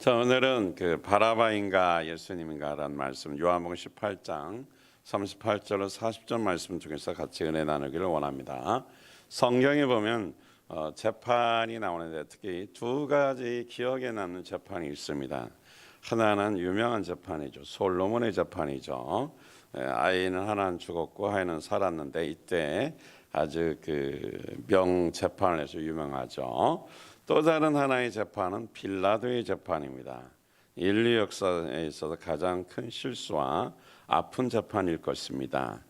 자, 오늘은 그 바라바인가 예수님인가라는 말씀 요한복음 18장 38절로 40절 말씀 중에서 같이 은혜 나누기를 원합니다. 성경에 보면 재판이 나오는데 특히 두 가지 기억에 남는 재판이 있습니다. 하나는 유명한 재판이죠. 솔로몬의 재판이죠. 아이는 하나는 죽었고 하나는 살았는데 이때 아주 그 명재판을 해서 유명하죠. 또 다른 하나의 재판은 빌라도의 재판입니다. 인류 역사에 있어서 가장 큰 실수와 아픈 재판일 것입니다.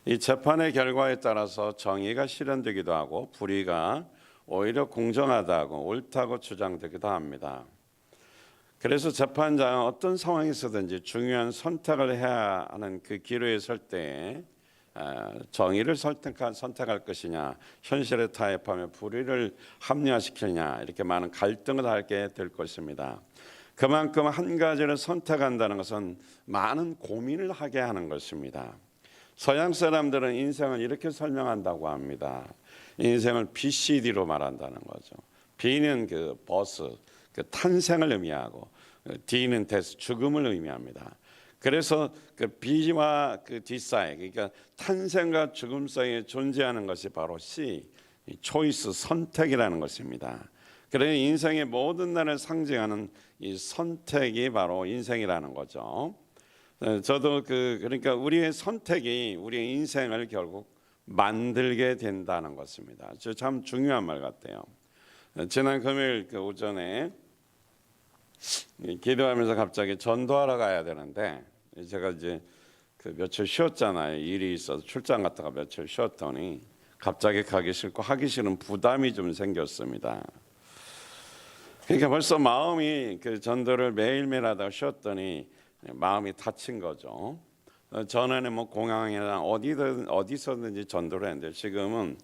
이 재판의 결과에 따라서 정의가 실현되기도 하고 불의가 오히려 공정하다고 옳다고 주장되기도 합니다. 그래서 재판장은 어떤 상황에서든지 중요한 선택을 해야 하는 그 기로에 설 때 정의를 선택할 것이냐, 현실에 타협하며 불의를 합리화시키냐, 이렇게 많은 갈등을 하게 될 것입니다. 그만큼 한 가지를 선택한다는 것은 많은 고민을 하게 하는 것입니다. 서양 사람들은 인생을 이렇게 설명한다고 합니다. 인생을 BCD로 말한다는 거죠. B는 그 버스, 그 탄생을 의미하고, D는 데스, 죽음을 의미합니다. 그래서 그 B와 그 D 사이, 그러니까 탄생과 죽음 사이에 존재하는 것이 바로 C, 초이스, 선택이라는 것입니다. 그래서 인생의 모든 날을 상징하는 이 선택이 바로 인생이라는 거죠. 저도 그러니까 우리의 선택이 우리의 인생을 결국 만들게 된다는 것입니다. 참 중요한 말 같아요. 지난 금요일 그 오전에 기도하면서 갑자기 전도하러 가야 되는데 제가 이제 그 며칠 쉬었잖아요. 일이 있어서 출장 갔다가 며칠 쉬었더니 갑자기 가기 싫고 하기 싫은 부담이 좀 생겼습니다. 그러니까 벌써 마음이 그 전도를 매일매일 하다가 쉬었더니 마음이 다친 거죠. 전에는 뭐 공항이나 어디서든지 전도를 했는데 지금은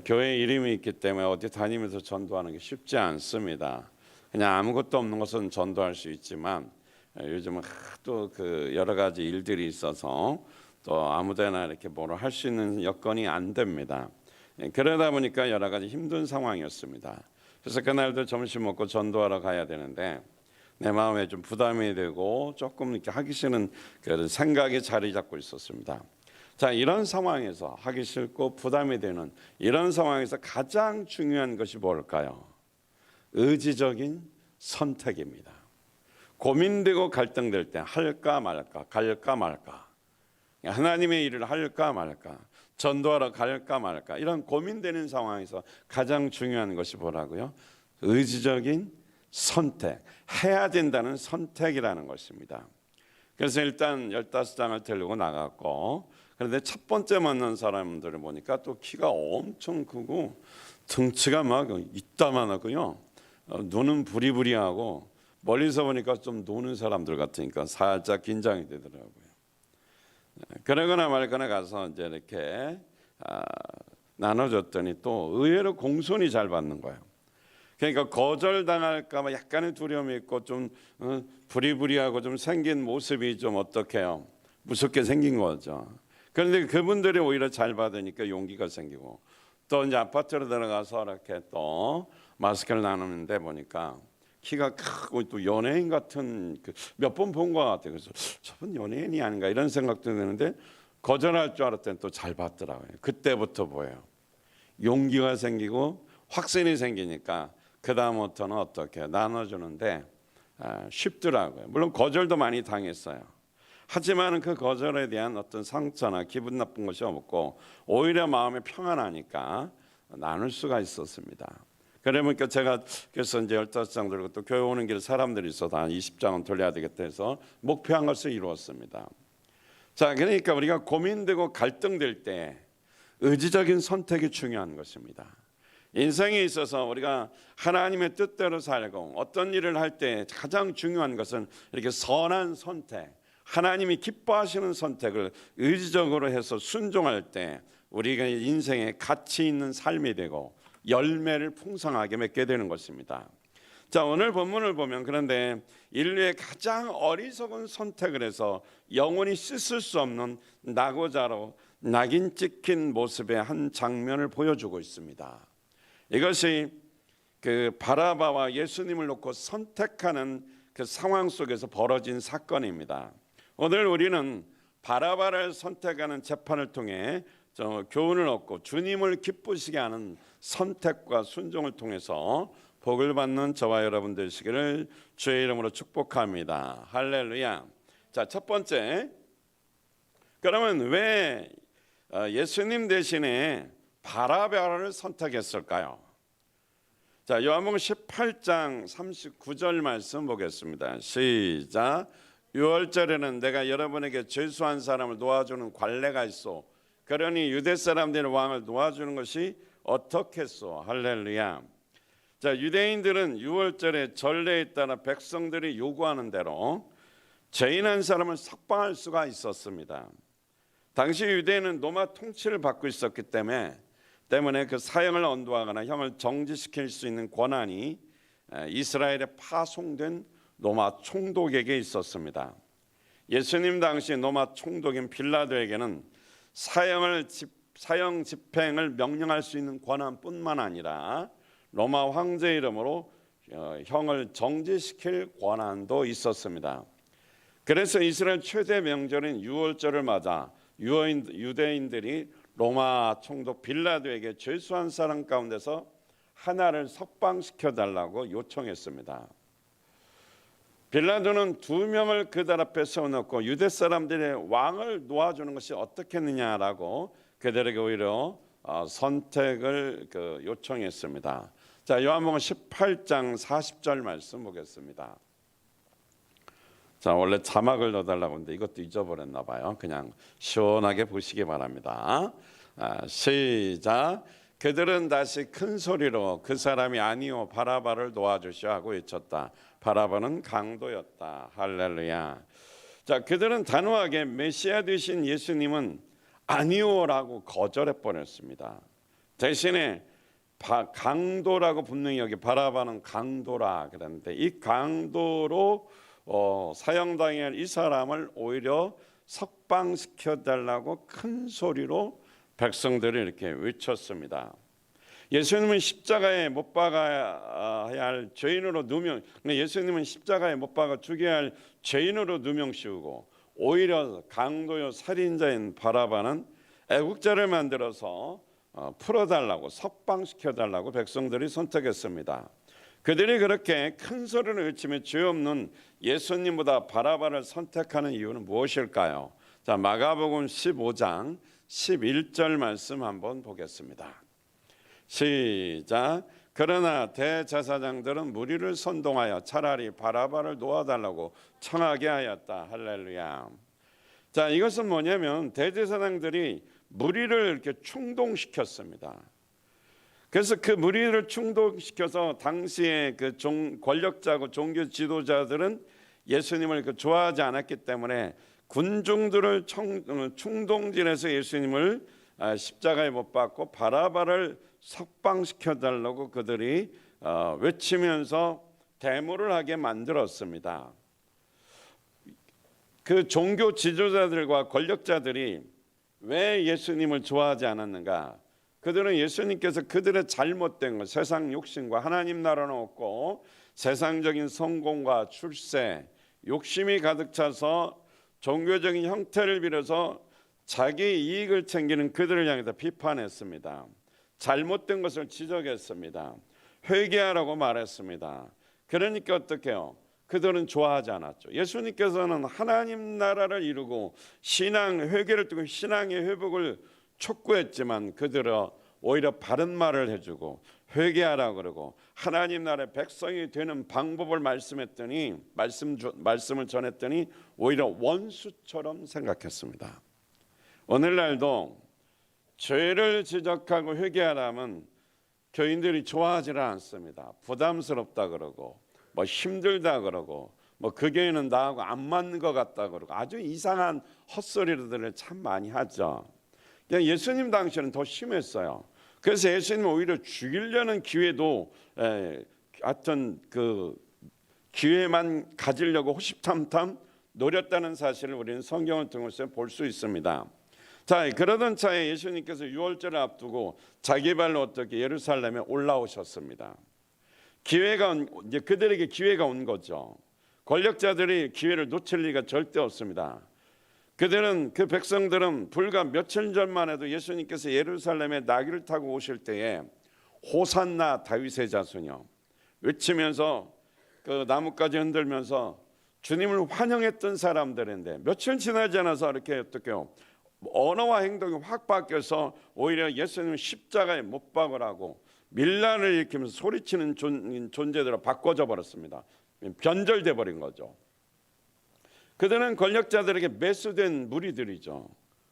교회 이름이 있기 때문에 어디 다니면서 전도하는 게 쉽지 않습니다. 그냥 아무것도 없는 것은 전도할 수 있지만 요즘은 또 그 여러 가지 일들이 있어서 또 아무데나 이렇게 뭐를 할 수 있는 여건이 안 됩니다. 그러다 보니까 여러 가지 힘든 상황이었습니다. 그래서 그날도 점심 먹고 전도하러 가야 되는데 내 마음에 좀 부담이 되고 조금 이렇게 하기 싫은 그 생각이 자리 잡고 있었습니다. 자, 이런 상황에서 하기 싫고 부담이 되는 이런 상황에서 가장 중요한 것이 뭘까요? 의지적인 선택입니다. 고민되고 갈등될 때 할까 말까, 갈까 말까, 하나님의 일을 할까 말까, 전도하러 갈까 말까, 이런 고민되는 상황에서 가장 중요한 것이 뭐라고요? 의지적인 선택, 해야 된다는 선택이라는 것입니다. 그래서 일단 15장을 데리고 나갔고, 그런데 첫 번째 만난 사람들을 보니까 또 키가 엄청 크고 등치가 막 이따만하고요. 눈은 부리부리하고 멀리서 보니까 좀 노는 사람들 같으니까 살짝 긴장이 되더라고요. 그러거나 말거나 가서 이제 이렇게 나눠줬더니 또 의외로 공손히 잘 받는 거예요. 그러니까 거절당할까봐 약간의 두려움이 있고 좀 부리부리하고 좀 생긴 모습이 좀 어떡해요? 무섭게 생긴 거죠. 그런데 그분들이 오히려 잘 받으니까 용기가 생기고 또 이제 아파트로 들어가서 이렇게 또 마스크를 나누는데 보니까 키가 크고 또 연예인 같은 몇 번 본 것 같아요. 그래서 저분 연예인이 아닌가 이런 생각도 드는데 거절할 줄 알았더니 또 잘 받더라고요. 그때부터 보여요. 용기가 생기고 확신이 생기니까 그 다음부터는 어떻게 나눠주는데 쉽더라고요. 물론 거절도 많이 당했어요. 하지만 그 거절에 대한 어떤 상처나 기분 나쁜 것이 없고 오히려 마음이 평안하니까 나눌 수가 있었습니다. 그러니까 제가 그래서 이제 15장 들고 또 교회 오는 길에 사람들이 있어서 한 20장은 돌려야 되겠다 해서 목표한 것을 이루었습니다. 자, 그러니까 우리가 고민되고 갈등될 때 의지적인 선택이 중요한 것입니다. 인생에 있어서 우리가 하나님의 뜻대로 살고 어떤 일을 할 때 가장 중요한 것은 이렇게 선한 선택, 하나님이 기뻐하시는 선택을 의지적으로 해서 순종할 때 우리가 인생에 가치 있는 삶이 되고 열매를 풍성하게 맺게 되는 것입니다. 자, 오늘 본문을 보면 그런데 인류의 가장 어리석은 선택을 해서 영원히 씻을 수 없는 낙오자로 낙인 찍힌 모습의 한 장면을 보여주고 있습니다. 이것이 그 바라바와 예수님을 놓고 선택하는 그 상황 속에서 벌어진 사건입니다. 오늘 우리는 바라바를 선택하는 재판을 통해 교훈을 얻고 주님을 기쁘시게 하는 선택과 순종을 통해서 복을 받는 저와 여러분 되시기를 주의 이름으로 축복합니다. 할렐루야. 자, 첫 번째, 그러면 왜 예수님 대신에 바라바를 선택했을까요? 자, 요한복음 18장 39절 말씀 보겠습니다. 시작. 유월절에는 내가 여러분에게 죄수한 사람을 놓아주는 관례가 있어. 그러니 유대 사람들의 왕을 놓아주는 것이 어떻겠소? 할렐루야. 자, 유대인들은 유월절에 전례에 따라 백성들이 요구하는 대로 죄인 한 사람을 석방할 수가 있었습니다. 당시 유대인은 로마 통치를 받고 있었기 때문에 그 사형을 언도하거나 형을 정지시킬 수 있는 권한이 이스라엘에 파송된 로마 총독에게 있었습니다. 예수님 당시 로마 총독인 빌라도에게는 사형 집행을 명령할 수 있는 권한뿐만 아니라 로마 황제 이름으로 형을 정지시킬 권한도 있었습니다. 그래서 이스라엘 최대 명절인 유월절을 맞아 유대인들이 로마 총독 빌라도에게 죄수한 사람 가운데서 하나를 석방시켜 달라고 요청했습니다. 빌라도는 2명을 그들 앞에 세워놓고 유대 사람들의 왕을 놓아주는 것이 어떻겠느냐라고 그들에게 오히려 선택을 요청했습니다. 자, 요한복음 18장 40절 말씀 보겠습니다. 자, 원래 자막을 넣어달라고 했는데 이것도 잊어버렸나 봐요. 그냥 시원하게 보시기 바랍니다. 시작. 그들은 다시 큰 소리로 그 사람이 아니요 바라바를 놓아주시오 하고 외쳤다. 바라바는 강도였다. 할렐루야. 자, 그들은 단호하게 메시아 되신 예수님은 아니오라고 거절해 버렸습니다. 대신에 강도라고 분명히 여기 바라바는 강도라 그랬는데 이 강도로 사형당할 이 사람을 오히려 석방시켜 달라고 큰 소리로 백성들이 이렇게 외쳤습니다. 예수님은 십자가에 못 박아야 할 죄인으로 누명, 예수님은 십자가에 못 박아 죽여야 할 죄인으로 누명씌우고 오히려 강도요 살인자인 바라바는 애국자를 만들어서 풀어달라고 석방시켜달라고 백성들이 선택했습니다. 그들이 그렇게 큰 소리를 외치며 죄 없는 예수님보다 바라바를 선택하는 이유는 무엇일까요? 자, 마가복음 15장 11절 말씀 한번 보겠습니다. 시작. 그러나 대제사장들은 무리를 선동하여 차라리 바라바를 놓아달라고 청하게 하였다. 할렐루야. 자, 이것은 뭐냐면 대제사장들이 무리를 이렇게 충동시켰습니다. 그래서 그 무리를 충동시켜서 당시에 그 권력자고 종교 지도자들은 예수님을 좋아하지 않았기 때문에 군중들을 충동질해서 예수님을 십자가에 못 박고 바라바를 석방시켜 달라고 그들이 외치면서 데모를 하게 만들었습니다. 그 종교 지도자들과 권력자들이 왜 예수님을 좋아하지 않았는가? 그들은 예수님께서 그들의 잘못된 것, 세상 욕심과 하나님 나라는 없고 세상적인 성공과 출세, 욕심이 가득 차서 종교적인 형태를 빌어서 자기 이익을 챙기는 그들을 향해서 비판했습니다. 잘못된 것을 지적했습니다. 회개하라고 말했습니다. 그러니까 어떻게 해요? 그들은 좋아하지 않았죠. 예수님께서는 하나님 나라를 이루고 신앙 회개를 통해 신앙의 회복을 촉구했지만 그들은 오히려 바른 말을 해주고 회개하라고 그러고 하나님 나라의 백성이 되는 방법을 말씀을 전했더니 오히려 원수처럼 생각했습니다. 오늘날도 죄를 지적하고 회개하라면 교인들이 좋아하지를 않습니다. 부담스럽다 그러고 힘들다 그러고 그 교회는 나하고 안 맞는 것 같다 그러고 아주 이상한 헛소리들을 참 많이 하죠. 예수님 당시에는 더 심했어요. 그래서 예수님은 오히려 죽이려는 기회도 하여튼 그 기회만 가지려고 호시탐탐 노렸다는 사실을 우리는 성경을 통해서 볼 수 있습니다. 자, 그러던 차에 예수님께서 유월절을 앞두고 자기 발로 어떻게 예루살렘에 올라오셨습니다. 이제 그들에게 기회가 온 거죠. 권력자들이 기회를 놓칠 리가 절대 없습니다. 그 백성들은 불과 며칠 전만 해도 예수님께서 예루살렘에 나귀를 타고 오실 때에 호산나 다윗의 자손이여 외치면서 그 나뭇가지 흔들면서 주님을 환영했던 사람들인데 며칠 지나지 않아서 이렇게 어떻게요? 언어와 행동이 확 바뀌어서 오히려 예수님을 십자가에 못 박으라고 밀란을 일으키면서 소리치는 존재들로 바꿔져 버렸습니다. 변절돼 버린 거죠. 그들은 권력자들에게 매수된 무리들이죠.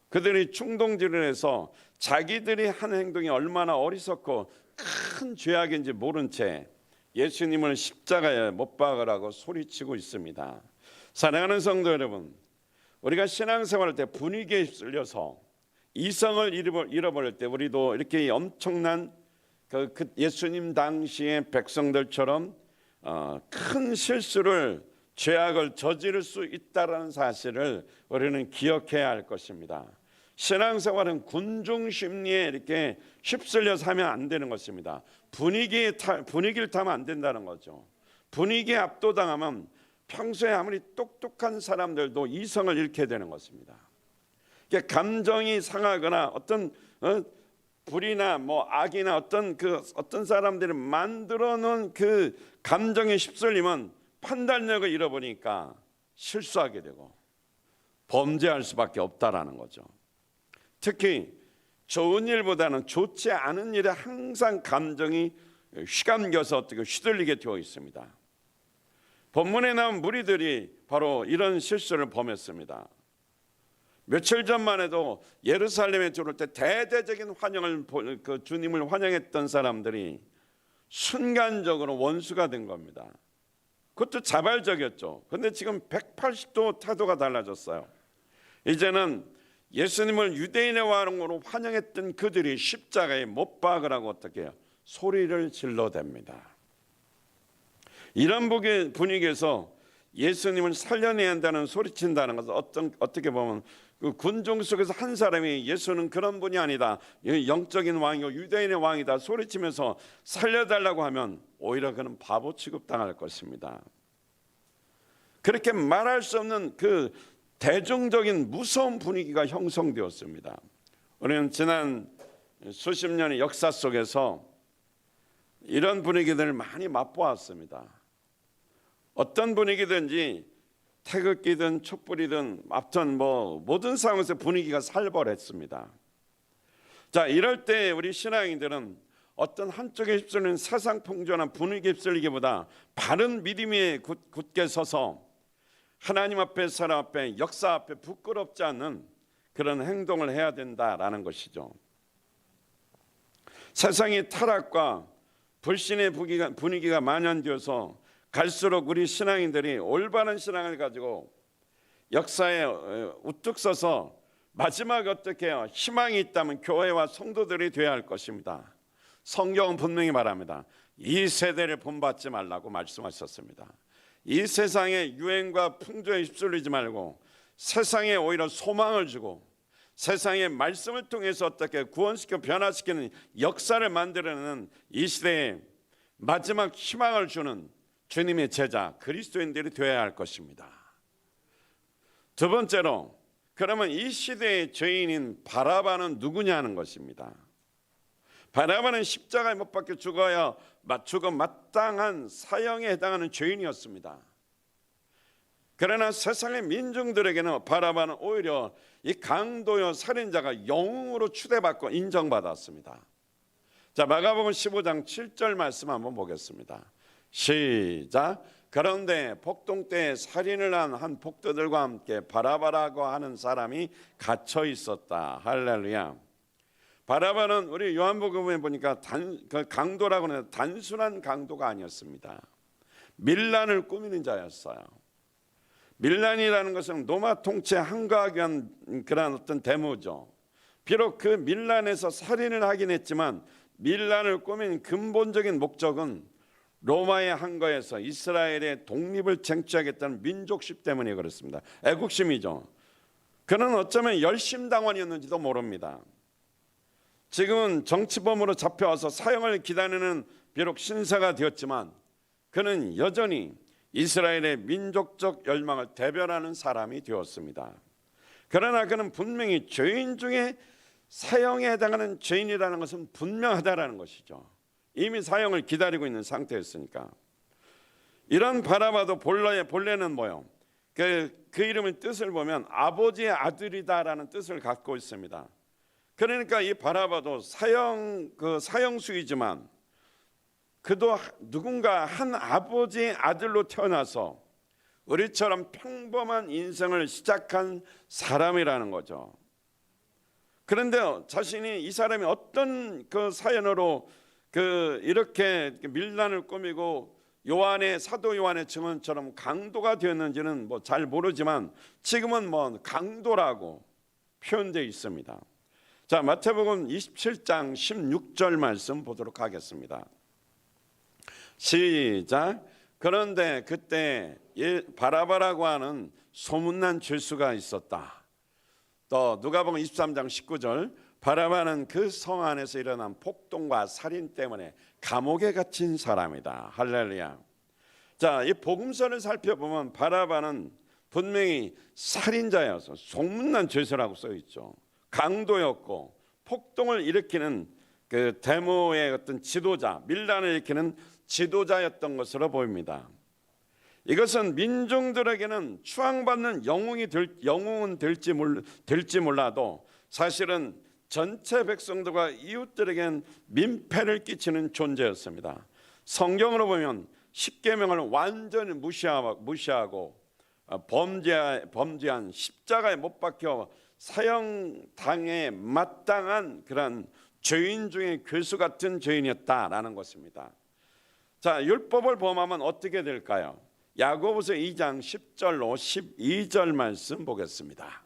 그들이 충동질을 해서 자기들이 한 행동이 얼마나 어리석고 큰 죄악인지 모른 채 예수님을 십자가에 못 박으라고 소리치고 있습니다. 사랑하는 성도 여러분, 우리가 신앙생활할 때 분위기에 휩쓸려서 이성을 잃어버릴 때 우리도 이렇게 엄청난 그 예수님 당시의 백성들처럼 큰 실수를 죄악을 저지를 수 있다라는 사실을 우리는 기억해야 할 것입니다. 신앙생활은 군중 심리에 이렇게 휩쓸려서 하면 안 되는 것입니다. 분위기를 타면 안 된다는 거죠. 분위기에 압도당하면 평소에 아무리 똑똑한 사람들도 이성을 잃게 되는 것입니다. 감정이 상하거나 어떤 불이나 악이나 어떤 사람들이 만들어 놓은 그 감정에 휩쓸리면 판단력을 잃어버리니까 실수하게 되고 범죄할 수밖에 없다라는 거죠. 특히 좋은 일보다는 좋지 않은 일에 항상 감정이 휘감겨서 어떻게 휘둘리게 되어 있습니다. 본문에 나온 무리들이 바로 이런 실수를 범했습니다. 며칠 전만 해도 예루살렘에 들어올 때 대대적인 환영을 그 주님을 환영했던 사람들이 순간적으로 원수가 된 겁니다. 그것도 자발적이었죠. 그런데 지금 180도 태도가 달라졌어요. 이제는 예수님을 유대인의 왕으로 환영했던 그들이 십자가에 못 박으라고 어떻게 해요? 소리를 질러댑니다. 이런 분위기에서 예수님을 살려내야 한다는 소리친다는 것은 어떻게 보면 그 군중 속에서 한 사람이 예수는 그런 분이 아니다, 영적인 왕이고 유대인의 왕이다 소리치면서 살려달라고 하면 오히려 그는 바보 취급당할 것입니다. 그렇게 말할 수 없는 그 대중적인 무서운 분위기가 형성되었습니다. 우리는 지난 수십 년의 역사 속에서 이런 분위기들을 많이 맛보았습니다. 어떤 분위기든지 태극기든 촛불이든 아무튼 모든 상황에서 분위기가 살벌했습니다. 자, 이럴 때 우리 신앙인들은 어떤 한쪽에 휩쓸리는 세상 풍조나 분위기에 휩쓸리기보다 바른 믿음 위에 굳게 서서 하나님 앞에 사람 앞에 역사 앞에 부끄럽지 않는 그런 행동을 해야 된다라는 것이죠. 세상의 타락과 불신의 분위기가 만연되어서 갈수록 우리 신앙인들이 올바른 신앙을 가지고 역사에 우뚝 서서 마지막에 어떻게 해요? 희망이 있다면 교회와 성도들이 되어야 할 것입니다. 성경은 분명히 말합니다. 이 세대를 본받지 말라고 말씀하셨습니다. 이 세상의 유행과 풍조에 휩쓸리지 말고 세상에 오히려 소망을 주고 세상의 말씀을 통해서 어떻게 구원시켜 변화시키는 역사를 만들어내는 이 시대에 마지막 희망을 주는 주님의 제자 그리스도인들이 되어야 할 것입니다. 두 번째로, 그러면 이 시대의 죄인인 바라바는 누구냐는 것입니다. 바라바는 십자가에 못 박혀 죽어 마땅한 사형에 해당하는 죄인이었습니다. 그러나 세상의 민중들에게는 바라바는 오히려 이 강도요 살인자가 영웅으로 추대받고 인정받았습니다. 자, 마가복음 15장 7절 말씀 한번 보겠습니다. 시작. 그런데 폭동 때 살인을 한 폭도들과 함께 바라바라고 하는 사람이 갇혀 있었다. 할렐루야. 바라바는 우리 요한복음에 보니까 강도라고 하는 단순한 강도가 아니었습니다. 밀란을 꾸미는 자였어요. 밀란이라는 것은 로마 통치 한가하기 위한 그런 어떤 데모죠. 비록 그 밀란에서 살인을 하긴 했지만 밀란을 꾸민 근본적인 목적은 로마의 한거에서 이스라엘의 독립을 쟁취하겠다는 민족심 때문에 그렇습니다. 애국심이죠. 그는 어쩌면 열심당원이었는지도 모릅니다. 지금은 정치범으로 잡혀와서 사형을 기다리는 비록 신사가 되었지만 그는 여전히 이스라엘의 민족적 열망을 대변하는 사람이 되었습니다. 그러나 그는 분명히 죄인 중에 사형에 해당하는 죄인이라는 것은 분명하다라는 것이죠. 이미 사형을 기다리고 있는 상태였으니까. 이런 바라바도 본래는 뭐요? 그 이름의 뜻을 보면 아버지의 아들이다라는 뜻을 갖고 있습니다. 그러니까 이 바라바도 사형수이지만 그도 누군가 한 아버지의 아들로 태어나서 우리처럼 평범한 인생을 시작한 사람이라는 거죠. 그런데 자신이 이 사람이 어떤 그 사연으로 이렇게 밀란을 꾸미고 사도 요한의 증언처럼 강도가 되었는지는 뭐 잘 모르지만 지금은 뭐 강도라고 표현되어 있습니다. 자, 마태복음 27장 16절 말씀 보도록 하겠습니다. 시작. 그런데 그때 바라바라고 하는 소문난 죄수가 있었다. 또 누가복음 23장 19절 바라바는 그 성 안에서 일어난 폭동과 살인 때문에 감옥에 갇힌 사람이다. 할렐루야. 자, 이 복음서를 살펴보면 바라바는 분명히 살인자여서 소문난 죄수라고 써 있죠. 강도였고 폭동을 일으키는 그 데모의 어떤 지도자, 밀란을 일으키는 지도자였던 것으로 보입니다. 이것은 민중들에게는 추앙받는 영웅은 될지 몰라도 사실은 전체 백성들과 이웃들에겐 민폐를 끼치는 존재였습니다. 성경으로 보면 십계명을 완전히 무시하고 범죄한 십자가에 못 박혀 사형당에 마땅한 그런 죄인 중에 괴수 같은 죄인이었다라는 것입니다. 자, 율법을 범하면 어떻게 될까요? 야고보서 2장 10절로 12절 말씀 보겠습니다.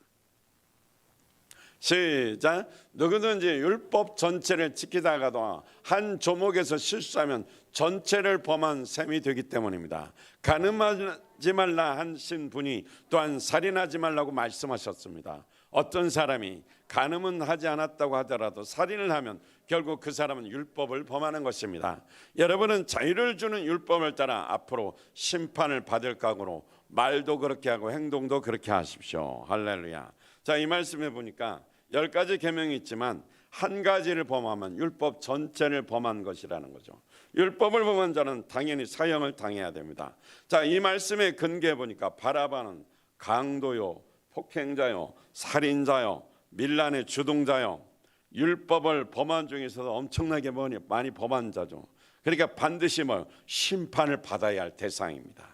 시작. 누구든지 율법 전체를 지키다가도 한 조목에서 실수하면 전체를 범한 셈이 되기 때문입니다. 간음하지 말라 하신 분이 또한 살인하지 말라고 말씀하셨습니다. 어떤 사람이 간음은 하지 않았다고 하더라도 살인을 하면 결국 그 사람은 율법을 범하는 것입니다. 여러분은 자유를 주는 율법을 따라 앞으로 심판을 받을 각오로 말도 그렇게 하고 행동도 그렇게 하십시오. 할렐루야. 자, 이 말씀에 보니까 10가지 계명이 있지만 한 가지를 범하면 율법 전체를 범한 것이라는 거죠. 율법을 범한 자는 당연히 사형을 당해야 됩니다. 자, 이 말씀의 근거에 보니까 바라바는 강도요, 폭행자요, 살인자요, 밀란의 주동자요, 율법을 범한 중에서도 엄청나게 많이 범한 자죠. 그러니까 반드시 심판을 받아야 할 대상입니다.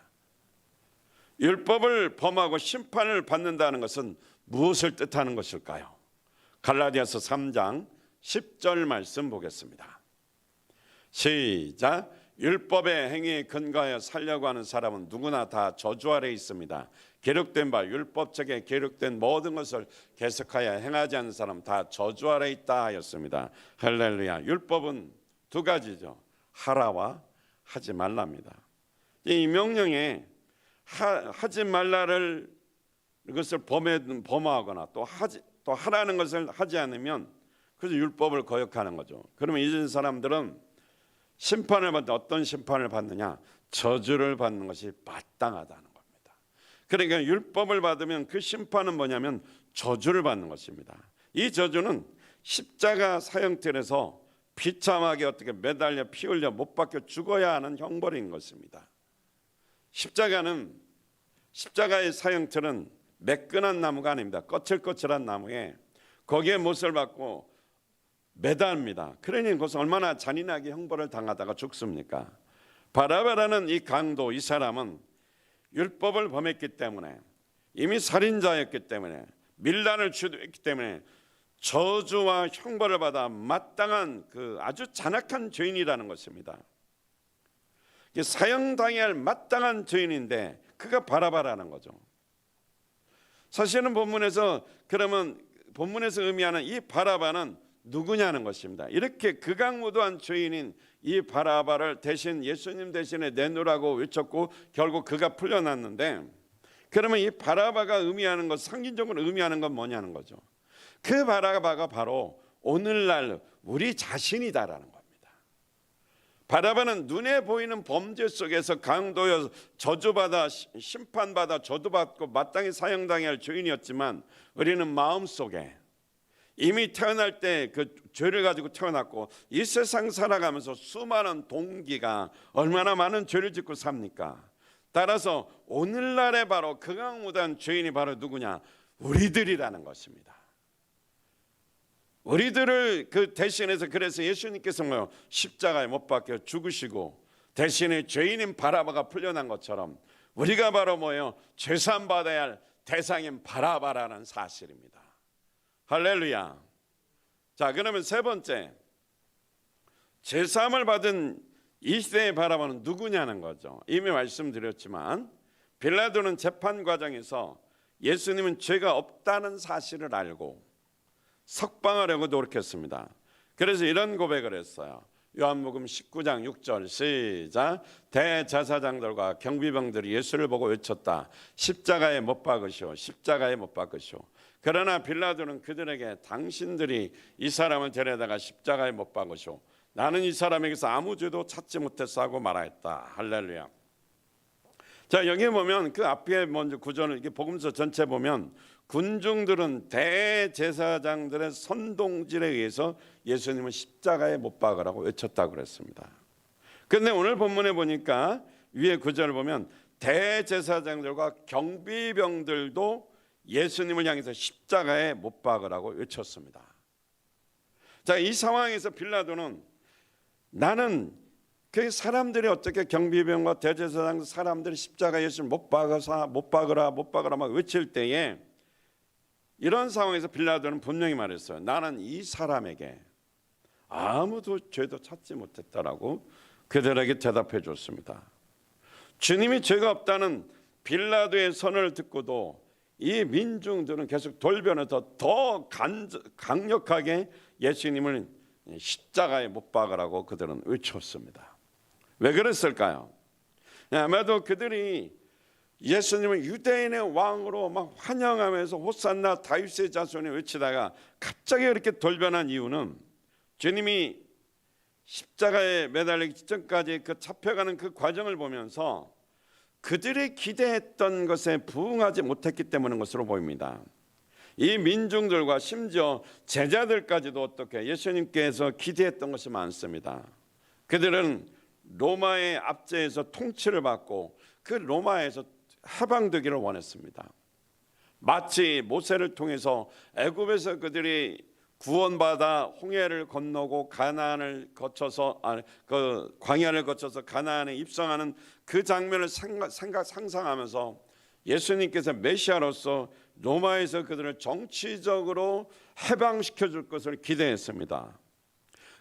율법을 범하고 심판을 받는다는 것은 무엇을 뜻하는 것일까요? 갈라디아서 3장 10절 말씀 보겠습니다. 시작. 율법의 행위에 근거하여 살려고 하는 사람은 누구나 다 저주 아래 있습니다. 기록된 바 율법책에 기록된 모든 것을 계속하여 행하지 않는 사람 다 저주 아래 있다 하였습니다. 할렐루야. 율법은 두 가지죠. 하라와 하지 말라입니다. 이 명령에 하지 말라를 이것을 범하거나 또 하라는 것을 하지 않으면 그래서 율법을 거역하는 거죠. 그러면 이런 사람들은 심판을 받는다. 어떤 심판을 받느냐? 저주를 받는 것이 마땅하다는 겁니다. 그러니까 율법을 받으면 그 심판은 뭐냐면 저주를 받는 것입니다. 이 저주는 십자가 사형틀에서 비참하게 어떻게 매달려 피 흘려 못 박혀 죽어야 하는 형벌인 것입니다. 십자가의 사형틀은 매끈한 나무가 아닙니다. 거칠거칠한 나무에 거기에 못을 박고 매달립니다. 그러니 그것은 얼마나 잔인하게 형벌을 당하다가 죽습니까? 바라바라는 이 강도, 이 사람은 율법을 범했기 때문에, 이미 살인자였기 때문에, 밀란을 주도했기 때문에 저주와 형벌을 받아 마땅한 그 아주 잔악한 죄인이라는 것입니다. 사형당해야 할 마땅한 죄인인데 그가 바라바라는 거죠. 사실은 본문에서 의미하는 이 바라바는 누구냐는 것입니다. 이렇게 극악무도한 죄인인 이 바라바를 대신 예수님 대신에 내놓으라고 외쳤고 결국 그가 풀려났는데, 그러면 이 바라바가 의미하는 것, 상징적으로 의미하는 건 뭐냐는 거죠. 그 바라바가 바로 오늘날 우리 자신이다라는 겁니다. 바라바는 눈에 보이는 범죄 속에서 강도여 저주받아 심판받아 저주받고 마땅히 사형당해야 할 죄인이었지만, 우리는 마음속에 이미 태어날 때 그 죄를 가지고 태어났고, 이 세상 살아가면서 수많은 동기가 얼마나 많은 죄를 짓고 삽니까? 따라서 오늘날에 바로 극악무도한 죄인이 바로 누구냐? 우리들이라는 것입니다. 우리들을 그 대신해서, 그래서 예수님께서 뭐요? 십자가에 못 박혀 죽으시고 대신에 죄인인 바라바가 풀려난 것처럼 우리가 바로 뭐요? 죄산 받아야 할 대상인 바라바라는 사실입니다. 할렐루야. 자, 그러면 세 번째, 죄사함을 받은 이 시대의 바라바는 누구냐는 거죠. 이미 말씀드렸지만 빌라도는 재판 과정에서 예수님은 죄가 없다는 사실을 알고 석방하려고 노력했습니다. 그래서 이런 고백을 했어요. 요한복음 19장 6절 시작. 대제사장들과 경비병들이 예수를 보고 외쳤다. 십자가에 못 박으시오, 십자가에 못 박으시오. 그러나 빌라도는 그들에게 당신들이 이 사람을 데려다가 십자가에 못 박으시오, 나는 이 사람에게서 아무 죄도 찾지 못했어 하고 말하였다. 할렐루야. 자, 여기 보면 그 앞에 먼저 구절을, 이게 복음서 전체 보면 군중들은 대제사장들의 선동질에 의해서 예수님을 십자가에 못 박으라고 외쳤다고 그랬습니다. 그런데 오늘 본문에 보니까 위에 구절을 보면 대제사장들과 경비병들도 예수님을 향해서 십자가에 못 박으라고 외쳤습니다. 자, 이 상황에서 빌라도는, 나는 그 사람들이 어떻게 경비병과 대제사장 사람들이 십자가에 예수를 못 박으라 막 외칠 때에, 이런 상황에서 빌라도는 분명히 말했어요. 나는 이 사람에게 아무도 죄도 찾지 못했다라고 그들에게 대답해 줬습니다. 주님이 죄가 없다는 빌라도의 선언을 듣고도 이 민중들은 계속 돌변해서 더 강력하게 예수님을 십자가에 못 박으라고 그들은 외쳤습니다. 왜 그랬을까요? 아마도 그들이 예수님을 유대인의 왕으로 막 환영하면서 호산나 다윗의 자손에 외치다가 갑자기 이렇게 돌변한 이유는, 주님이 십자가에 매달리기 직전까지 그 잡혀가는 그 과정을 보면서 그들이 기대했던 것에 부응하지 못했기 때문인 것으로 보입니다. 이 민중들과 심지어 제자들까지도 어떻게 예수님께서 기대했던 것이 많습니다. 그들은 로마의 압제에서 통치를 받고 그 로마에서 해방되기를 원했습니다. 마치 모세를 통해서 애굽에서 그들이 구원받아 홍해를 건너고 가나안을 거쳐서 그 광야를 거쳐서 가나안에 입성하는 그 장면을 상상하면서 예수님께서 메시아로서 로마에서 그들을 정치적으로 해방시켜 줄 것을 기대했습니다.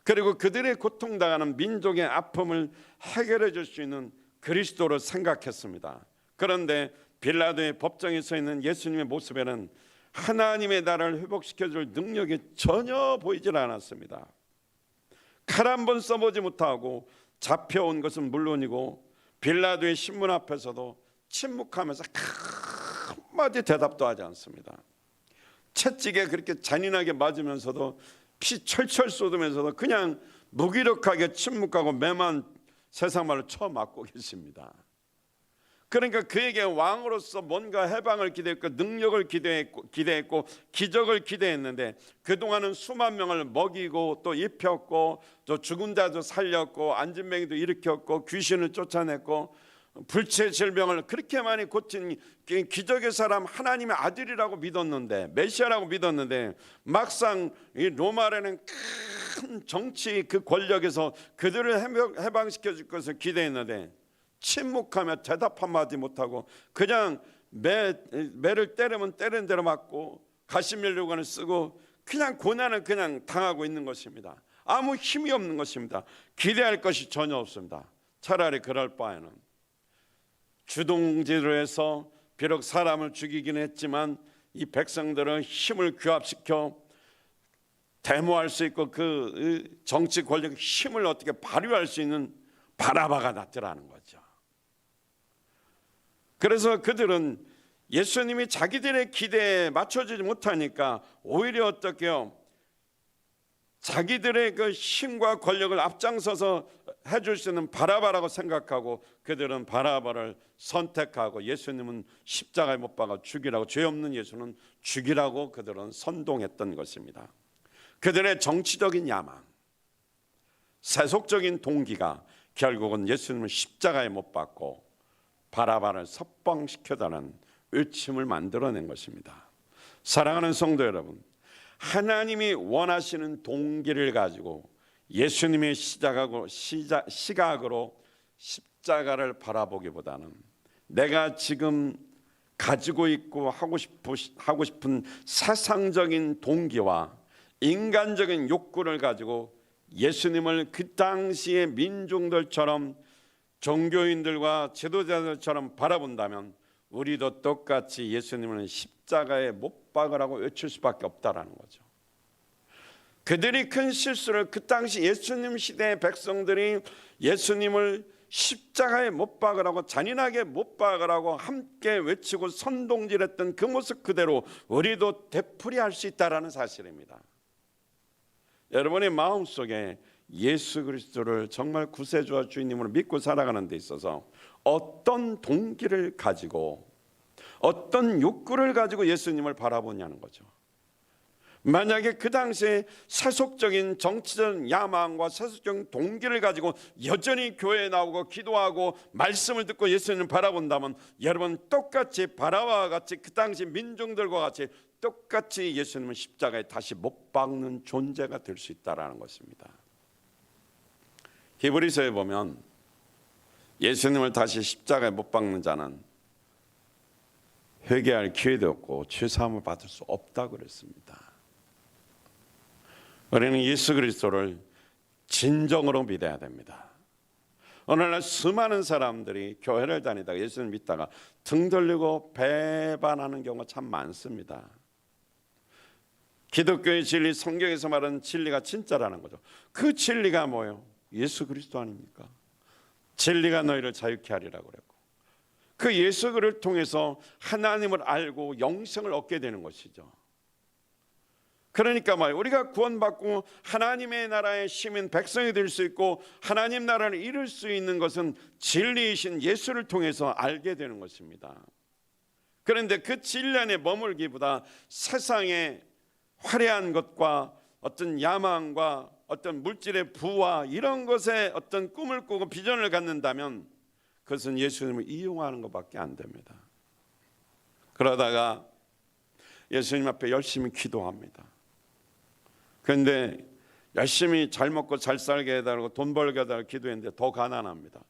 그리고 그들의 고통당하는 민족의 아픔을 해결해 줄 수 있는 그리스도로 생각했습니다. 그런데 빌라도의 법정에 서 있는 예수님의 모습에는 하나님의 나라를 회복시켜 줄 능력이 전혀 보이질 않았습니다. 칼 한 번 써보지 못하고 잡혀온 것은 물론이고 빌라도의 신문 앞에서도 침묵하면서 한마디 대답도 하지 않습니다. 채찍에 그렇게 잔인하게 맞으면서도 피 철철 쏟으면서도 그냥 무기력하게 침묵하고 매만 세상 말로 쳐맞고 계십니다. 그러니까 그에게 왕으로서 뭔가 해방을 기대했고 능력을 기대했고 기적을 기대했는데, 그동안은 수만 명을 먹이고 또 입혔고 또 죽은 자도 살렸고 안진뱅이도 일으켰고 귀신을 쫓아냈고 불체 질병을 그렇게 많이 고친 기적의 사람, 하나님의 아들이라고 믿었는데, 메시아라고 믿었는데, 막상 이 로마라는 큰 정치 그 권력에서 그들을 해방시켜 줄 것을 기대했는데 침묵하며 대답 한마디 못하고 그냥 매를 때리면 때리는 대로 맞고 가시면류관을 쓰고 그냥 고난을 그냥 당하고 있는 것입니다. 아무 힘이 없는 것입니다. 기대할 것이 전혀 없습니다. 차라리 그럴 바에는 주동질을 해서 비록 사람을 죽이긴 했지만 이 백성들은 힘을 규합시켜 데모할 수 있고 그 정치 권력의 힘을 어떻게 발휘할 수 있는 바라바가 낫더라는 거죠. 그래서 그들은 예수님이 자기들의 기대에 맞춰지지 못하니까 오히려 어떻게요? 자기들의 그 힘과 권력을 앞장서서 해줄 수 있는 바라바라고 생각하고 그들은 바라바를 선택하고 예수님은 십자가에 못 박아 죽이라고, 죄 없는 예수는 죽이라고 그들은 선동했던 것입니다. 그들의 정치적인 야망, 세속적인 동기가 결국은 예수님을 십자가에 못 박고 바라바를 석방시켜달라는 의침을 만들어낸 것입니다. 사랑하는 성도 여러분, 하나님이 원하시는 동기를 가지고 예수님의 시각으로 십자가를 바라보기보다는 내가 지금 가지고 있고 하고 싶은 세상적인 동기와 인간적인 욕구를 가지고 예수님을 그 당시의 민중들처럼 종교인들과 지도자들처럼 바라본다면 우리도 똑같이 예수님을 십자가에 못 박으라고 외칠 수밖에 없다라는 거죠. 그들이 큰 실수를, 그 당시 예수님 시대의 백성들이 예수님을 십자가에 못 박으라고, 잔인하게 못 박으라고 함께 외치고 선동질했던 그 모습 그대로 우리도 되풀이할 수 있다라는 사실입니다. 여러분의 마음속에 예수 그리스도를 정말 구세주와 주인님으로 믿고 살아가는 데 있어서 어떤 동기를 가지고, 어떤 욕구를 가지고 예수님을 바라보냐는 거죠. 만약에 그 당시에 세속적인 정치적 야망과 세속적인 동기를 가지고 여전히 교회에 나오고 기도하고 말씀을 듣고 예수님을 바라본다면 여러분 똑같이 바라와 같이 그 당시 민중들과 같이 똑같이 예수님은 십자가에 다시 못 박는 존재가 될 수 있다는 것입니다. 히브리서에 보면 예수님을 다시 십자가에 못 박는 자는 회개할 기회도 없고 죄사함을 받을 수 없다고 그랬습니다. 우리는 예수 그리스도를 진정으로 믿어야 됩니다. 오늘날 수많은 사람들이 교회를 다니다가 예수를 믿다가 등 돌리고 배반하는 경우가 참 많습니다. 기독교의 진리, 성경에서 말하는 진리가 진짜라는 거죠. 그 진리가 뭐예요? 예수 그리스도 아닙니까? 진리가 너희를 자유케 하리라고 그랬고, 그 예수 그리스도를 통해서 하나님을 알고 영생을 얻게 되는 것이죠. 그러니까 말이에요, 우리가 구원받고 하나님의 나라의 시민 백성이 될 수 있고 하나님 나라를 이룰 수 있는 것은 진리이신 예수를 통해서 알게 되는 것입니다. 그런데 그 진리 안에 머물기보다 세상의 화려한 것과 어떤 야망과 어떤 물질의 부와 이런 것에 어떤 꿈을 꾸고 비전을 갖는다면 그것은 예수님을 이용하는 것밖에 안 됩니다. 그러다가 예수님 앞에 열심히 기도합니다. 그런데 열심히 잘 먹고 잘 살게 해달라고, 돈 벌게 해달라고 기도했는데 더 가난합니다.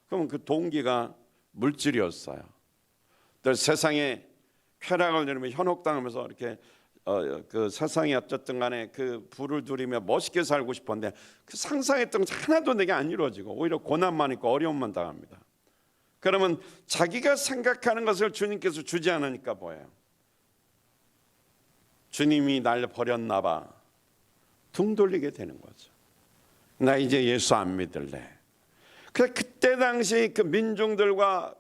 그러면 그 동기가 물질이었어요. 또 세상에 쾌락을 누리며 현혹당하면서 이렇게 그 세상에 어쨌든 간에 그 부를 누리며 멋있게 살고 싶었는데 그 상상했던 것 하나도 내게 안 이루어지고 오히려 고난만 있고 어려움만 당합니다. 그러면 자기가 생각하는 것을 주님께서 주지 않으니까 뭐예요? 주님이 날 버렸나 봐. 등 돌리게 되는 거죠. 나 이제 예수 안 믿을래. 그때 당시 그 민중들과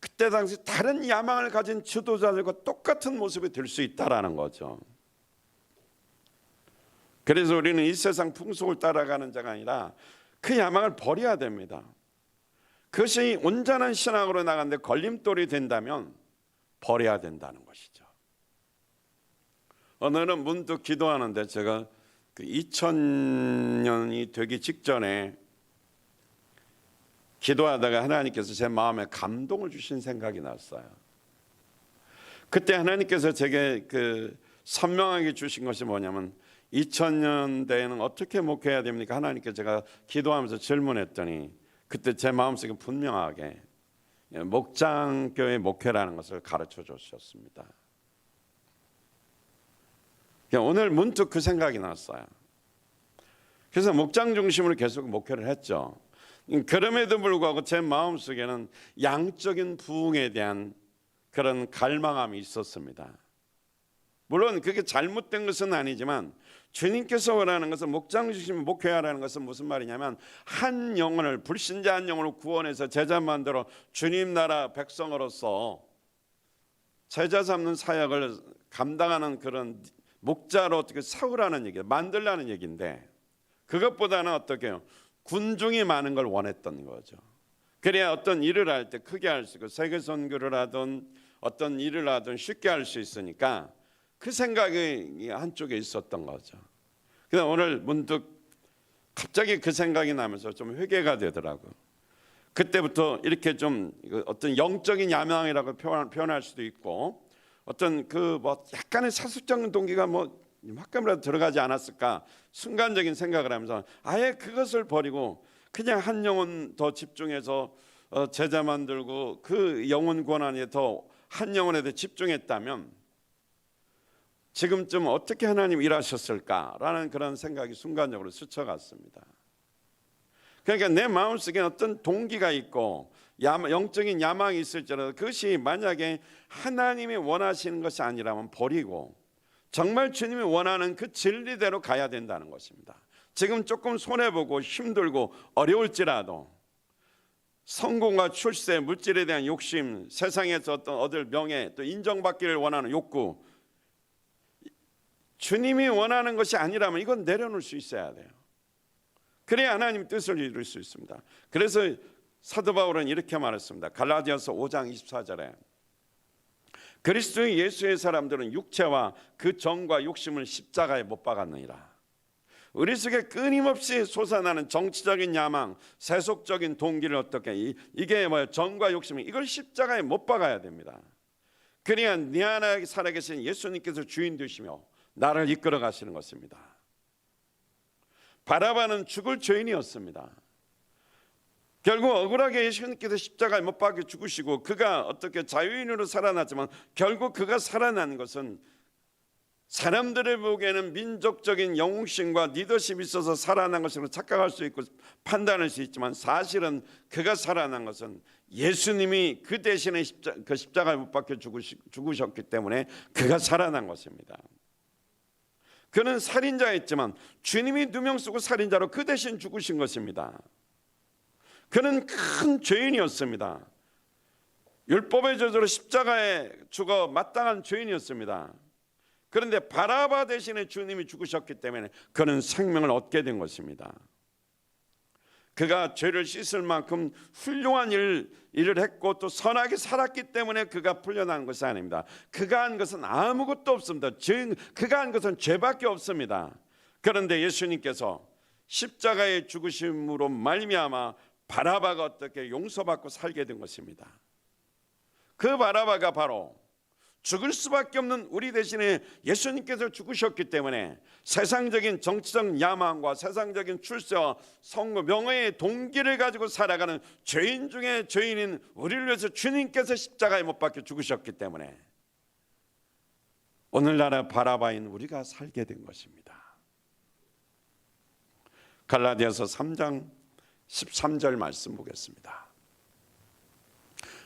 그때 당시 다른 야망을 가진 지도자들과 똑같은 모습이 될 수 있다라는 거죠. 그래서 우리는 이 세상 풍속을 따라가는 자가 아니라 그 야망을 버려야 됩니다. 그것이 온전한 신앙으로 나가는데 걸림돌이 된다면 버려야 된다는 것이죠. 오늘은 문득 기도하는데 제가 그 2000년이 되기 직전에 기도하다가 하나님께서 제 마음에 감동을 주신 생각이 났어요. 그때 하나님께서 제게 그 선명하게 주신 것이 뭐냐면 2000년대에는 어떻게 목회해야 됩니까? 하나님께 제가 기도하면서 질문했더니 그때 제 마음속에 분명하게 목장교회 목회라는 것을 가르쳐 주셨습니다. 오늘 문득 그 생각이 났어요. 그래서 목장 중심으로 계속 목회를 했죠. 그럼에도 불구하고 제 마음속에는 양적인 부흥에 대한 그런 갈망함이 있었습니다. 물론 그게 잘못된 것은 아니지만 주님께서 원하는 것은 목장 중심으로 목회하라는 것은 무슨 말이냐면 한 영혼을, 불신자 한 영혼을 구원해서 제자 만들어 주님 나라 백성으로서 제자 삼는 사역을 감당하는 그런 목자로 어떻게 세우라는 얘기, 만들라는 얘기인데 그것보다는 어떻게 해요? 군중이 많은 걸 원했던 거죠. 그래야 어떤 일을 할 때 크게 할 수 있고 세계 선교를 하든 어떤 일을 하든 쉽게 할 수 있으니까 그 생각이 한쪽에 있었던 거죠. 그래서 오늘 문득 갑자기 그 생각이 나면서 좀 회개가 되더라고요. 그때부터 이렇게 좀 어떤 영적인 야망이라고 표현할 수도 있고 어떤 그 뭐 약간의 사수적인 동기가 뭐 막간이라도 들어가지 않았을까 순간적인 생각을 하면서 아예 그것을 버리고 그냥 한 영혼 더 집중해서 제자 만들고 그 영혼 권한에 더 한 영혼에 더 집중했다면 지금쯤 어떻게 하나님 일하셨을까라는 그런 생각이 순간적으로 스쳐갔습니다. 그러니까 내 마음속에 어떤 동기가 있고 영적인 야망이 있을지라도 그것이 만약에 하나님이 원하시는 것이 아니라면 버리고 정말 주님이 원하는 그 진리대로 가야 된다는 것입니다. 지금 조금 손해보고 힘들고 어려울지라도 성공과 출세, 물질에 대한 욕심, 세상에서 어떤 얻을 명예, 또 인정받기를 원하는 욕구, 주님이 원하는 것이 아니라면 이건 내려놓을 수 있어야 돼요. 그래야 하나님 뜻을 이룰 수 있습니다. 그래서 사도 바울은 이렇게 말했습니다. 갈라디아서 5장 24절에 그리스도 예수의 사람들은 육체와 그 정과 욕심을 십자가에 못 박았느니라. 우리 속에 끊임없이 솟아나는 정치적인 야망, 세속적인 동기를 어떻게 이게 뭐예요? 정과 욕심이 이걸 십자가에 못 박아야 됩니다. 그래야 네 안에 살아계신 예수님께서 주인 되시며 나를 이끌어 가시는 것입니다. 바라바는 죽을 죄인이었습니다. 결국 억울하게 예수님께서 십자가에 못 박혀 죽으시고 그가 어떻게 자유인으로 살아났지만 결국 그가 살아난 것은 사람들의 보기에는 민족적인 영웅심과 리더십이 있어서 살아난 것으로 착각할 수 있고 판단할 수 있지만 사실은 그가 살아난 것은 예수님이 그 대신에 그 십자가에 못 박혀 죽으셨기 때문에 그가 살아난 것입니다. 그는 살인자였지만 주님이 누명 쓰고 살인자로 그 대신 죽으신 것입니다. 그는 큰 죄인이었습니다. 율법의 저주로 십자가에 죽어 마땅한 죄인이었습니다. 그런데 바라바 대신에 주님이 죽으셨기 때문에 그는 생명을 얻게 된 것입니다. 그가 죄를 씻을 만큼 훌륭한 일을 했고 또 선하게 살았기 때문에 그가 풀려난 것이 아닙니다. 그가 한 것은 아무것도 없습니다. 그가 한 것은 죄밖에 없습니다. 그런데 예수님께서 십자가의 죽으심으로 말미암아 바라바가 어떻게 용서받고 살게 된 것입니다. 그 바라바가 바로 죽을 수밖에 없는 우리 대신에 예수님께서 죽으셨기 때문에 세상적인 정치적 야망과 세상적인 출세와 성공, 명예의 동기를 가지고 살아가는 죄인 중에 죄인인 우리를 위해서 주님께서 십자가에 못 박혀 죽으셨기 때문에 오늘날의 바라바인 우리가 살게 된 것입니다. 갈라디아서 3장 13절 말씀 보겠습니다.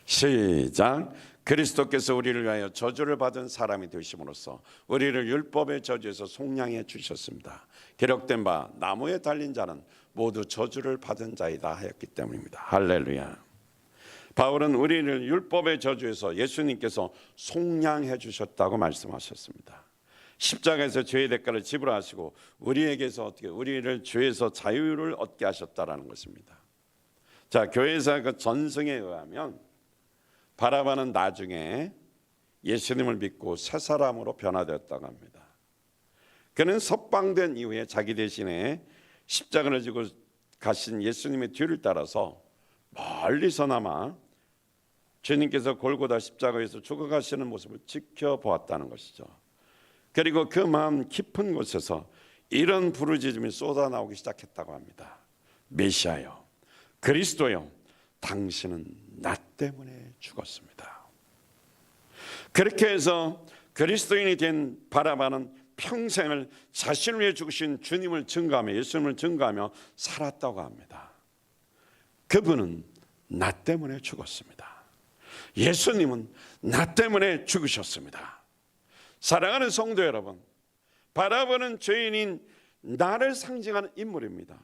시작. 그리스도께서 우리를 위하여 저주를 받은 사람이 되심으로써 우리를 율법의 저주에서 속량해 주셨습니다. 기록된 바 나무에 달린 자는 모두 저주를 받은 자이다 하였기 때문입니다. 할렐루야. 바울은 우리를 율법의 저주에서 예수님께서 속량해 주셨다고 말씀하셨습니다. 십자가에서 죄의 대가를 지불하시고 우리에게서 어떻게 우리를 죄에서 자유를 얻게 하셨다라는 것입니다. 자, 교회에서 그 전승에 의하면 바라바는 나중에 예수님을 믿고 새 사람으로 변화되었다고 합니다. 그는 석방된 이후에 자기 대신에 십자가를 지고 가신 예수님의 뒤를 따라서 멀리서나마 주님께서 골고다 십자가에서 죽어가시는 모습을 지켜보았다는 것이죠. 그리고 그 마음 깊은 곳에서 이런 부르짖음이 쏟아나오기 시작했다고 합니다. 메시아여, 그리스도여, 당신은 나 때문에 죽었습니다. 그렇게 해서 그리스도인이 된 바라바는 평생을 자신을 위해 죽으신 주님을 증거하며 예수님을 증거하며 살았다고 합니다. 그분은 나 때문에 죽었습니다. 예수님은 나 때문에 죽으셨습니다. 사랑하는 성도 여러분, 바라바는 죄인인 나를 상징하는 인물입니다.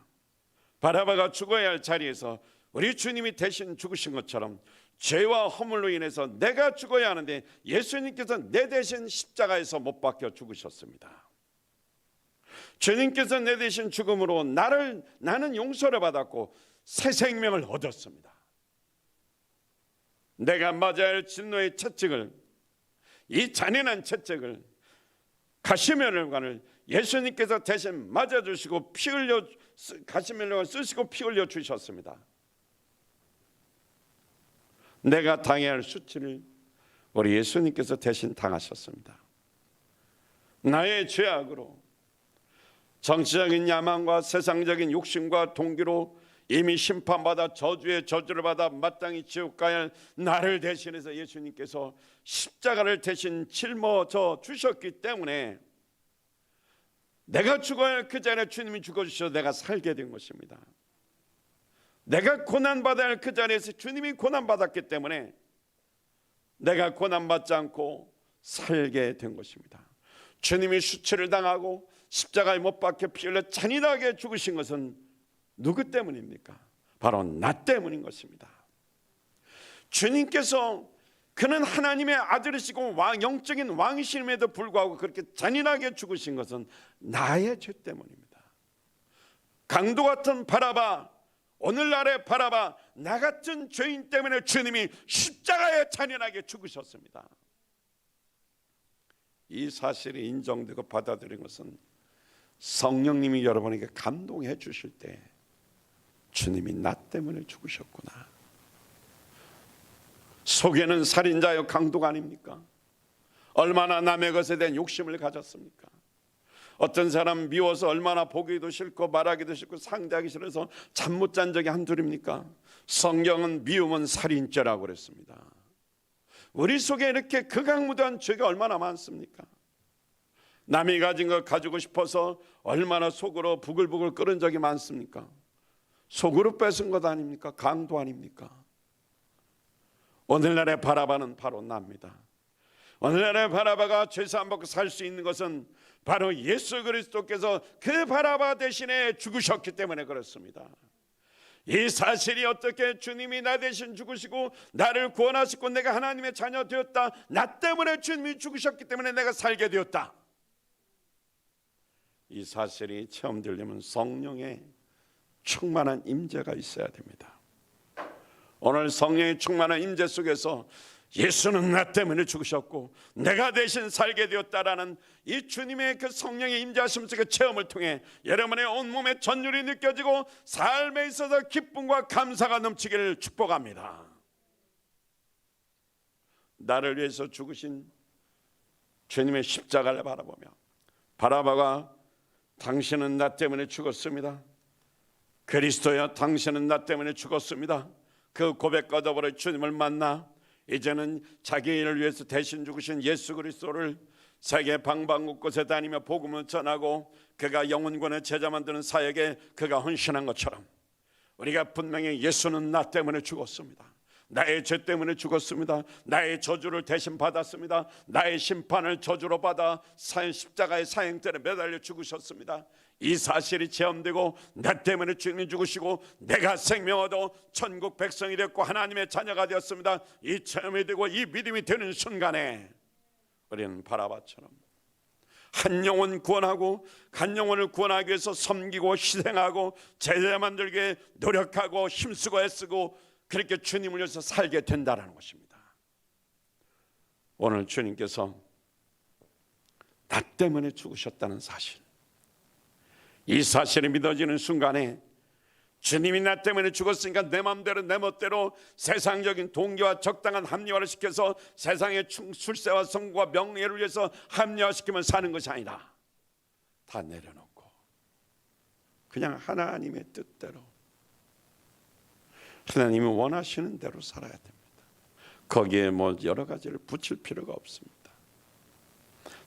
바라바가 죽어야 할 자리에서 우리 주님이 대신 죽으신 것처럼 죄와 허물로 인해서 내가 죽어야 하는데 예수님께서 내 대신 십자가에서 못 박혀 죽으셨습니다. 주님께서 내 대신 죽음으로 나는 용서를 받았고 새 생명을 얻었습니다. 내가 맞아야 할 진노의 채찍을, 이 잔인한 채찍을, 가시면을관을 예수님께서 대신 맞아주시고 피 흘려 가시면을관을 쓰시고 피 흘려 주셨습니다. 내가 당해야 할 수치를 우리 예수님께서 대신 당하셨습니다. 나의 죄악으로, 정치적인 야망과 세상적인 욕심과 동기로 이미 심판받아 저주의 저주를 받아 마땅히 지옥 가야 할 나를 대신해서 예수님께서 십자가를 대신 짊어져 주셨기 때문에 내가 죽어야 할 그 자리에 주님이 죽어주셔서 내가 살게 된 것입니다. 내가 고난받아야 할 그 자리에서 주님이 고난받았기 때문에 내가 고난받지 않고 살게 된 것입니다. 주님이 수치를 당하고 십자가에 못 박혀 피 흘려 잔인하게 죽으신 것은 누구 때문입니까? 바로 나 때문인 것입니다. 주님께서 그는 하나님의 아들이시고 영적인 왕이심에도 불구하고 그렇게 잔인하게 죽으신 것은 나의 죄 때문입니다. 강도 같은 바라바, 오늘날의 바라바, 나 같은 죄인 때문에 주님이 십자가에 잔인하게 죽으셨습니다. 이 사실이 인정되고 받아들인 것은 성령님이 여러분에게 감동해 주실 때 주님이 나 때문에 죽으셨구나. 속에는 살인자여 강도가 아닙니까? 얼마나 남의 것에 대한 욕심을 가졌습니까? 어떤 사람 미워서 얼마나 보기도 싫고 말하기도 싫고 상대하기 싫어서 잠 못 잔 적이 한둘입니까? 성경은 미움은 살인죄라고 그랬습니다. 우리 속에 이렇게 극악무도한 죄가 얼마나 많습니까? 남이 가진 거 가지고 싶어서 얼마나 속으로 부글부글 끓은 적이 많습니까? 속으로 뺏은 것 아닙니까? 강도 아닙니까? 오늘날의 바라바는 바로 납니다. 오늘날의 바라바가 죄사함 받고 살 수 있는 것은 바로 예수 그리스도께서 그 바라바 대신에 죽으셨기 때문에 그렇습니다. 이 사실이 어떻게 주님이 나 대신 죽으시고 나를 구원하시고 내가 하나님의 자녀 되었다, 나 때문에 주님이 죽으셨기 때문에 내가 살게 되었다, 이 사실이 체험되려면 성령의 충만한 임재가 있어야 됩니다. 오늘 성령의 충만한 임재 속에서 예수는 나 때문에 죽으셨고 내가 대신 살게 되었다라는 이 주님의 그 성령의 임재하심 속의 체험을 통해 여러분의 온몸에 전율이 느껴지고 삶에 있어서 기쁨과 감사가 넘치기를 축복합니다. 나를 위해서 죽으신 주님의 십자가를 바라보며 바라바가 당신은 나 때문에 죽었습니다. 그리스도여 당신은 나 때문에 죽었습니다. 그 고백과 더불어 주님을 만나 이제는 자기 일을 위해서 대신 죽으신 예수 그리스도를 세계 방방곳곳에 다니며 복음을 전하고 그가 영혼권의 제자 만드는 사역에 그가 헌신한 것처럼 우리가 분명히 예수는 나 때문에 죽었습니다. 나의 죄 때문에 죽었습니다. 나의 저주를 대신 받았습니다. 나의 심판을 저주로 받아 십자가의 사형ter에 매달려 죽으셨습니다. 이 사실이 체험되고 나 때문에 주님이 죽으시고 내가 생명 얻어 천국 백성이 됐고 하나님의 자녀가 되었습니다. 이 체험이 되고 이 믿음이 되는 순간에 우리는 바라바처럼 한 영혼 구원하고 한 영혼을 구원하기 위해서 섬기고 희생하고 제자 만들게 노력하고 힘쓰고 애쓰고 그렇게 주님을 위해서 살게 된다는 것입니다. 오늘 주님께서 나 때문에 죽으셨다는 사실, 이 사실이 믿어지는 순간에 주님이 나 때문에 죽었으니까 내 마음대로 내 멋대로 세상적인 동기와 적당한 합리화를 시켜서 세상의 출세와 성공과 명예를 위해서 합리화시키면 사는 것이 아니라 다 내려놓고 그냥 하나님의 뜻대로 하나님이 원하시는 대로 살아야 됩니다. 거기에 뭐 여러 가지를 붙일 필요가 없습니다.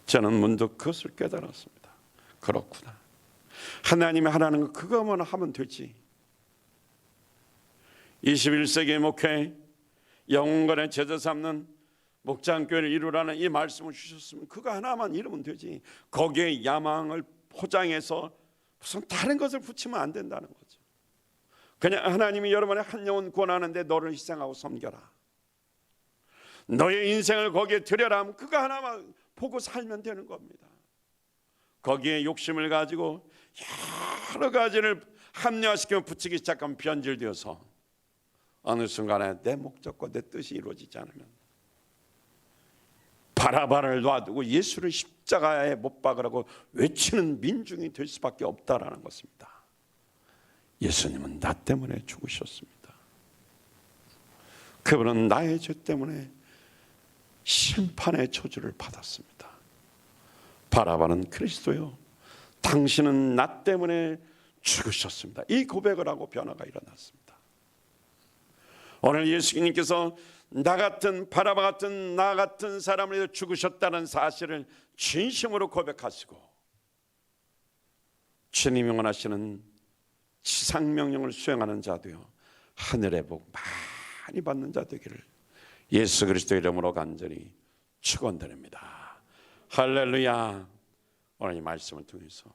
저는 문득 그것을 깨달았습니다. 그렇구나. 하나님이 하라는 거 그거만 하면 되지. 21세기의 목회 영혼권의 제자 삼는 목장교회를 이루라는 이 말씀을 주셨으면 그거 하나만 이루면 되지. 거기에 야망을 포장해서 무슨 다른 것을 붙이면 안 된다는 거죠. 그냥 하나님이 여러분의 한 영혼 구원하는데 너를 희생하고 섬겨라. 너의 인생을 거기에 들여라 하면 그거 하나만 보고 살면 되는 겁니다. 거기에 욕심을 가지고 여러 가지를 합리화시키며 붙이기 시작하면 변질되어서 어느 순간에 내 목적과 내 뜻이 이루어지지 않으면 바라바를 놔두고 예수를 십자가에 못 박으라고 외치는 민중이 될 수밖에 없다라는 것입니다. 예수님은 나 때문에 죽으셨습니다. 그분은 나의 죄 때문에 심판의 저주를 받았습니다. 바라바는 그리스도요, 당신은 나 때문에 죽으셨습니다. 이 고백을 하고 변화가 일어났습니다. 오늘 예수님께서 나 같은 바라바 같은 나 같은 사람을 위해 죽으셨다는 사실을 진심으로 고백하시고 주님이 원하시는 지상명령을 수행하는 자도요 하늘의 복 많이 받는 자 되기를 예수 그리스도 이름으로 간절히 축원드립니다. 할렐루야. 오늘 이 말씀을 통해서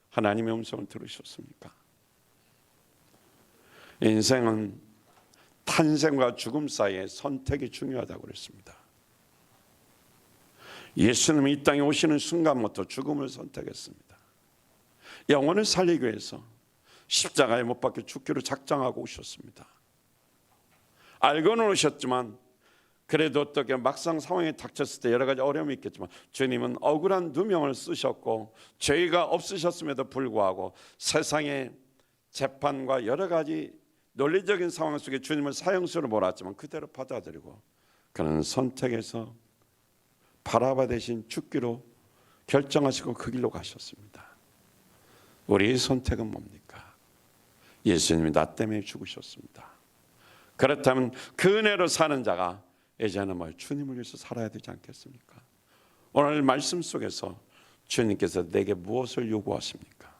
하나님의 음성을 들으셨습니까? 인생은 탄생과 죽음 사이에 선택이 중요하다고 그랬습니다. 예수님이 이 땅에 오시는 순간부터 죽음을 선택했습니다. 영혼을 살리기 위해서 십자가에 못 박혀 죽기로 작정하고 오셨습니다. 알고는 오셨지만 그래도 어떻게 막상 상황에 닥쳤을 때 여러 가지 어려움이 있겠지만 주님은 억울한 누명을 쓰셨고 죄가 없으셨음에도 불구하고 세상의 재판과 여러 가지 논리적인 상황 속에 주님을 사형수로 몰았지만 그대로 받아들이고 그는 선택해서 바라바 대신 죽기로 결정하시고 그 길로 가셨습니다. 우리의 선택은 뭡니까? 예수님이 나 때문에 죽으셨습니다. 그렇다면 그 은혜로 사는 자가 이제는 주님을 위해서 살아야 되지 않겠습니까? 오늘 말씀 속에서 주님께서 내게 무엇을 요구하십니까?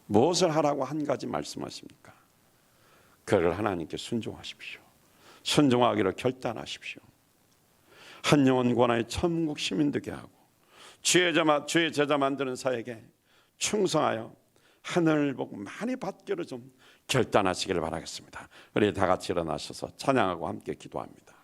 무엇을 하라고 한 가지 말씀하십니까? 그를 하나님께 순종하십시오. 순종하기로 결단하십시오. 한 영혼 구원하여 천국 시민 되게 하고 주의 제자 만드는 사에게 충성하여 하늘 복 많이 받기로 좀 결단하시기를 바라겠습니다. 우리 다 같이 일어나셔서 찬양하고 함께 기도합니다.